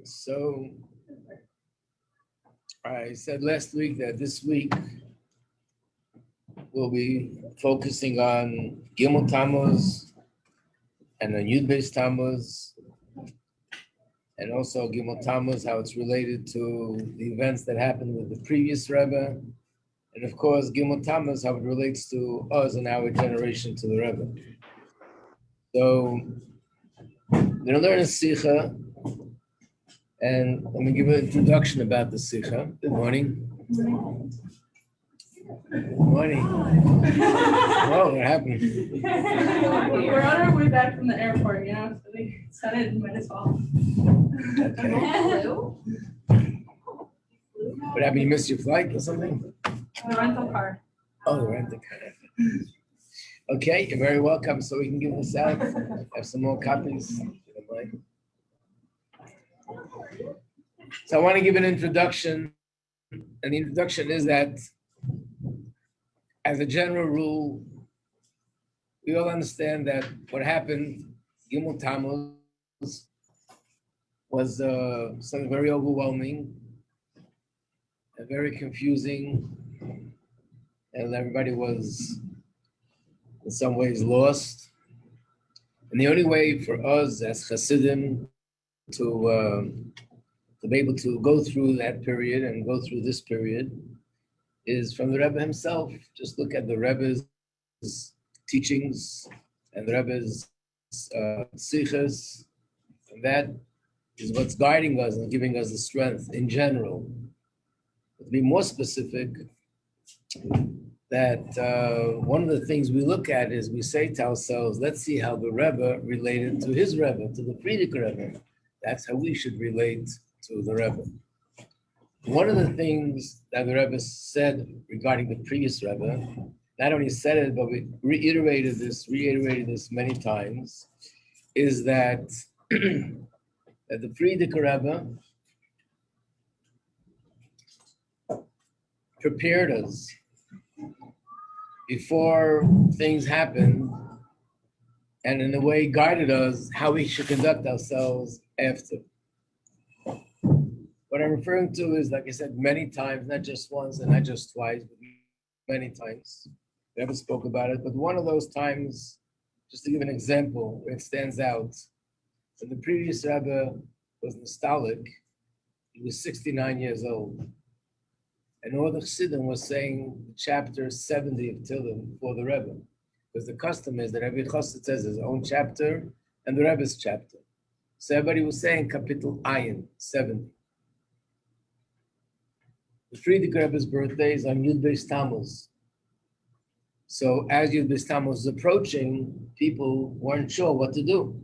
So I said last week that this week we'll be focusing on Gimmel Tamuz and on Yud-Beis Tamuz, and also Gimmel Tamuz, how it's related to the events that happened with the previous Rebbe, and of course Gimmel Tamuz, how it relates to us and our generation to the Rebbe. So we're going to learn a Sikha, and let me give an introduction about the Sikha. Good morning. Good morning. Oh, what happened? We're on our way back from the airport, so we said it might as well. Okay. What happened? You missed your flight or something? The rental car. Oh, the rental car. Okay, you're very welcome. So we can give this out. Have some more copies. So I want to give an introduction. And the introduction is that, as a general rule, we all understand that what happened, Gimmel Tamuz, was something very overwhelming and very confusing, and everybody was in some ways lost. And the only way for us as Hasidim to be able to go through that period and go through this period is from the Rebbe himself. Just look at the Rebbe's teachings and the Rebbe's sichas, and that is what's guiding us and giving us the strength in general. But to be more specific, that one of the things we look at is we say to ourselves, let's see how the Rebbe related to his Rebbe, to the Frierdiker Rebbe. That's how we should relate to the Rebbe. One of the things that the Rebbe said regarding the previous Rebbe, not only said it, but we reiterated this many times, is that, that the Frierdiker Rebbe prepared us before things happened, and in a way guided us how we should conduct ourselves after. What I'm referring to is, like I said, many times, not just once and not just twice, but many times. We never spoke about it, but one of those times, just to give an example, where it stands out, when the previous Rebbe was nostalgic, he was 69 years old. And all the Chassidim was saying chapter 70 of Tehillim for the Rebbe. Because the custom is that every Chassid says his own chapter and the Rebbe's chapter. So everybody was saying Kapitel Ayin, 70. The Frierdiker Rebbe's birthday is on Yud-Beis Tamuz. So as Yud-Beis Tamuz is approaching, people weren't sure what to do.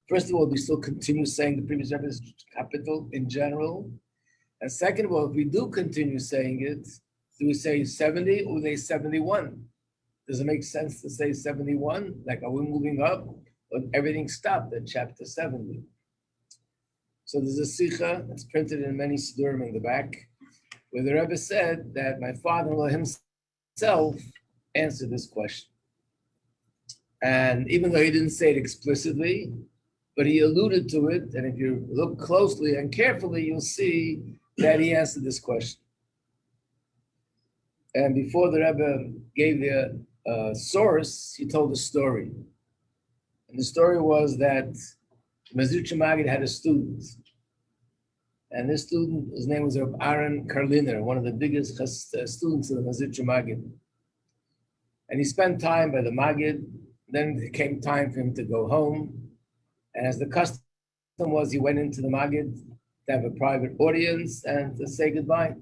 First of all, we still continue saying the previous Rebbe's capital in general. And second of all, if we do continue saying it, do we say 70 or they 71? Does it make sense to say 71? Like, are we moving up? Or everything stopped at chapter 70? So there's a sikha that's printed in many sidurim in the back, where the Rebbe said that my father-in-law himself answered this question. And even though he didn't say it explicitly, but he alluded to it, and if you look closely and carefully, you'll see that he answered this question. And before the Rebbe gave the source, he told a story. And the story was that Mezritcher Maggid had a student. And this student, his name was Reb Aaron Karliner, one of the biggest students of the Mezritcher Maggid. And he spent time by the Maggid. Then it came time for him to go home. And as the custom was, he went into the Maggid to have a private audience and to say goodbye.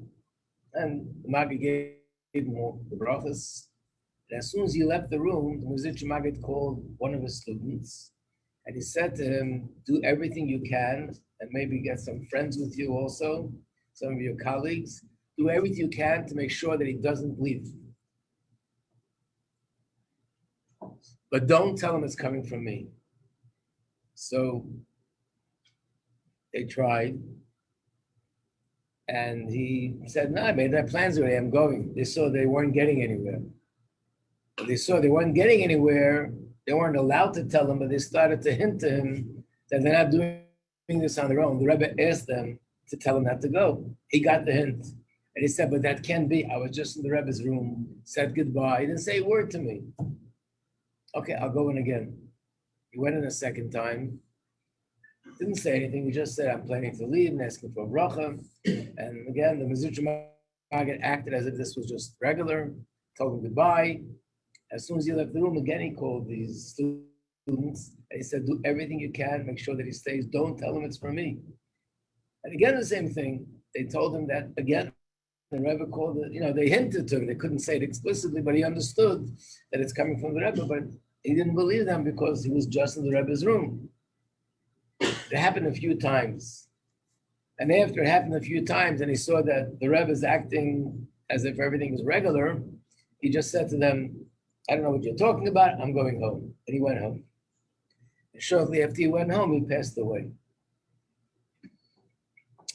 And the Maggid gave him all the brachas. And as soon as he left the room, the Mezritcher Maggid called one of his students. And he said to him, do everything you can, and maybe get some friends with you also, some of your colleagues. Do everything you can to make sure that he doesn't leave. But don't tell him it's coming from me. So they tried. And he said, no, I made my plans already, I'm going. They saw they weren't getting anywhere. They saw they weren't getting anywhere. They weren't allowed to tell him, but they started to hint to him that they're not doing this on their own. The Rebbe asked them to tell him not to go. He got the hint. And he said, but that can't be. I was just in the Rebbe's room, said goodbye. He didn't say a word to me. Okay, I'll go in again. He went in a second time. Didn't say anything. He just said, I'm planning to leave and asking for a bracha. And again, the Mezuzah Maggid acted as if this was just regular, told him goodbye. As soon as he left the room, again, he called these students and he said, do everything you can, make sure that he stays. Don't tell him it's for me. And again, the same thing. They told him that again. The Rebbe called it, they hinted to him. They couldn't say it explicitly, but he understood that it's coming from the Rebbe, but he didn't believe them because he was just in the Rebbe's room. It happened a few times. And after it happened a few times and he saw that the Rebbe is acting as if everything is regular, he just said to them, I don't know what you're talking about, I'm going home. And he went home. And shortly after he went home, he passed away.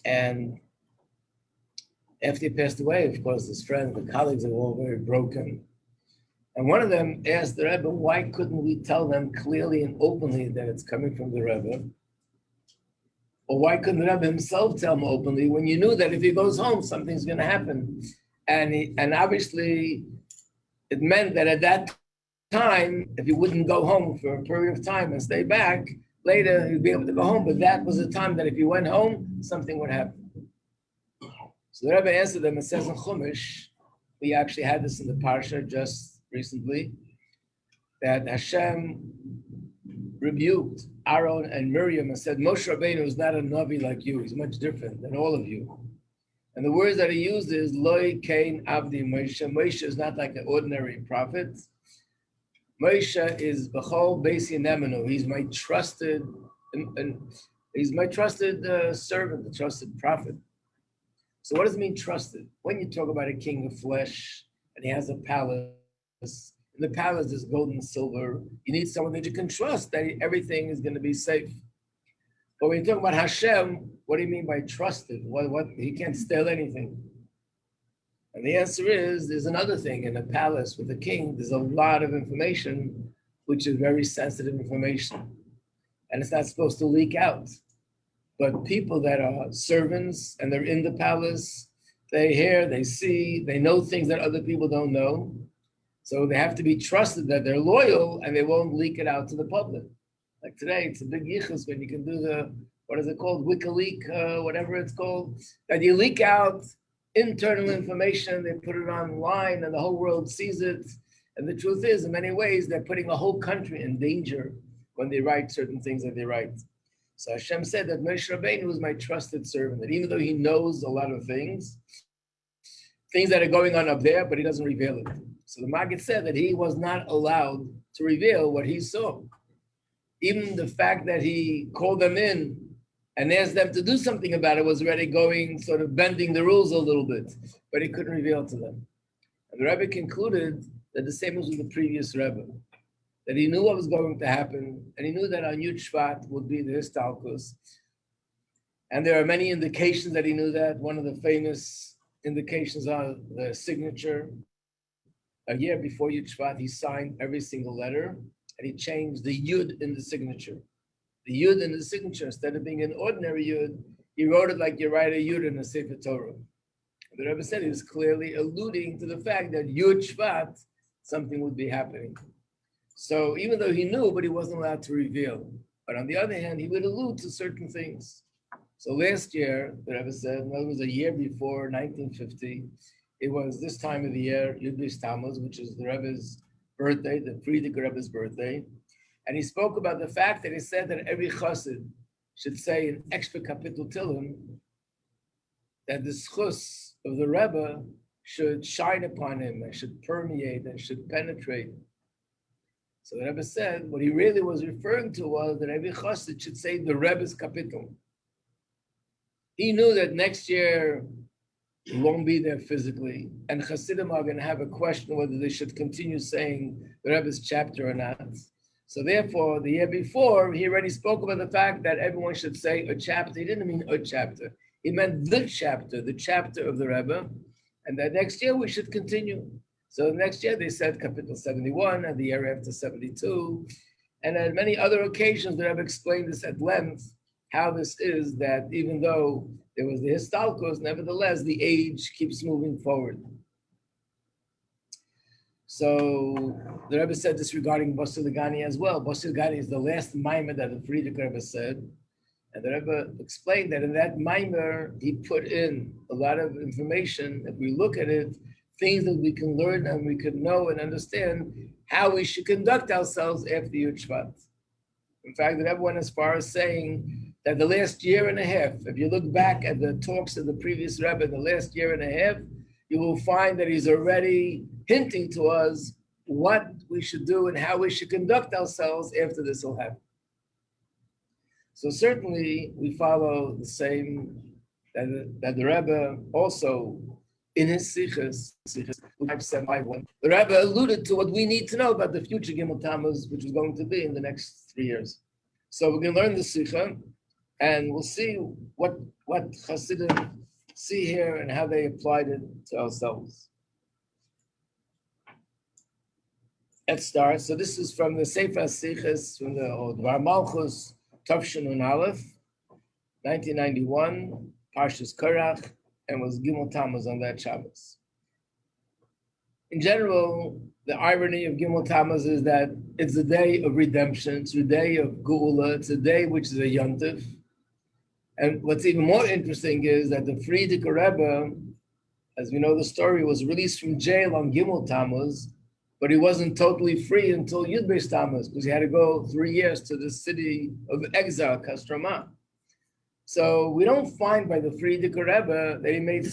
And after he passed away, of course, his friends, the colleagues are all very broken. And one of them asked the Rebbe, why couldn't we tell them clearly and openly that it's coming from the Rebbe? Or why couldn't the Rebbe himself tell him openly when you knew that if he goes home, something's going to happen? And obviously, it meant that at that time, if he wouldn't go home for a period of time and stay back, later he'd be able to go home. But that was the time that if he went home, something would happen. So the Rebbe answered them and says in Chumash, we actually had this in the Parsha just recently, that Hashem rebuked Aaron and Miriam and said, Moshe Rabbeinu is not a Navi like you. He's much different than all of you. And the words that he used is, Loi Kain Avdi Moshe. Moshe is not like an ordinary prophet. Moshe is B'chol Beisi Nemenu. He's my trusted, servant, the trusted prophet. So what does it mean trusted? When you talk about a king of flesh and he has a palace, in the palace there's gold and silver, you need someone that you can trust that everything is going to be safe. But when you talk about Hashem, what do you mean by trusted? What he can't steal anything. And the answer is, there's another thing. In a palace with a king, there's a lot of information, which is very sensitive information. And it's not supposed to leak out. But people that are servants and they're in the palace, they hear, they see, they know things that other people don't know. So they have to be trusted that they're loyal and they won't leak it out to the public. Like today, it's a big yichus when you can do the, what is it called, WikiLeaks, whatever it's called, that you leak out internal information, they put it online and the whole world sees it. And the truth is, in many ways, they're putting a whole country in danger when they write certain things that they write. So Hashem said that Moshe Rabbeinu is my trusted servant, that even though he knows a lot of things that are going on up there, but he doesn't reveal it. So the Maggid said that he was not allowed to reveal what he saw. Even the fact that he called them in and asked them to do something about it was already going, sort of bending the rules a little bit, but he couldn't reveal it to them. And the Rebbe concluded that the same was with the previous Rebbe, that he knew what was going to happen, and he knew that on Yud Shvat would be the Histalkus. And there are many indications that he knew that. One of the famous indications are the signature. A year before Yud Shvat, he signed every single letter, and he changed the Yud in the signature. The Yud in the signature, instead of being an ordinary Yud, he wrote it like you write a Yud in a Sefer Torah. The Rebbe said he was clearly alluding to the fact that Yud Shvat, something would be happening. So even though he knew, but he wasn't allowed to reveal. But on the other hand, he would allude to certain things. So last year, the Rebbe said, in other words, a year before 1950, it was this time of the year, Gimmel Tamuz, which is the Rebbe's birthday, the Friedrich Rebbe's birthday. And he spoke about the fact that he said that every chassid should say in extra kapitel Tillim that the schus of the Rebbe should shine upon him and should permeate and should penetrate. So the Rebbe said what he really was referring to was that every chassid should say the Rebbe's kapitel. He knew that next year he won't be there physically, and chassidim are going to have a question whether they should continue saying the Rebbe's chapter or not. So therefore, the year before, he already spoke about the fact that everyone should say a chapter. He didn't mean a chapter. He meant the chapter of the Rebbe, and that next year we should continue. So next year they said Kapitel 71, and the year after 72. And at many other occasions, the Rebbe explained this at length, how this is that even though there was the Histalkos, nevertheless, the age keeps moving forward. So the Rebbe said this regarding Basiligani as well. Basiligani is the last mimer that the Friedrich Rebbe said. And the Rebbe explained that in that mimer, he put in a lot of information. If we look at it, things that we can learn and we can know and understand how we should conduct ourselves after Yud Shvat. In fact, the Rebbe went as far as saying that the last year and a half, if you look back at the talks of the previous Rebbe in the last year and a half, you will find that he's already hinting to us what we should do and how we should conduct ourselves after this will happen. So certainly we follow the same that the Rebbe also in his sichas, the Rebbe alluded to what we need to know about the future Gimmel Tamuz, which is going to be in the next 3 years. So we're going to learn the sicha, and we'll see what Hasidim see here and how they applied it to ourselves. Let's start. So this is from the Sefer Sichas, from the Dvar Malchus, Tavshin and Aleph, 1991, Parshas Korach, and was Gimmel Tamuz on that Shabbos. In general, the irony of Gimmel Tamuz is that it's a day of redemption, it's a day of Geula, it's a day which is a Yontif. And what's even more interesting is that the Friedrich Rebbe, as we know the story, was released from jail on Gimmel Tamuz, but he wasn't totally free until Yud Beis Tamuz, because he had to go 3 years to the city of exile, Kostroma. So we don't find by the Friedrich Rebbe that he made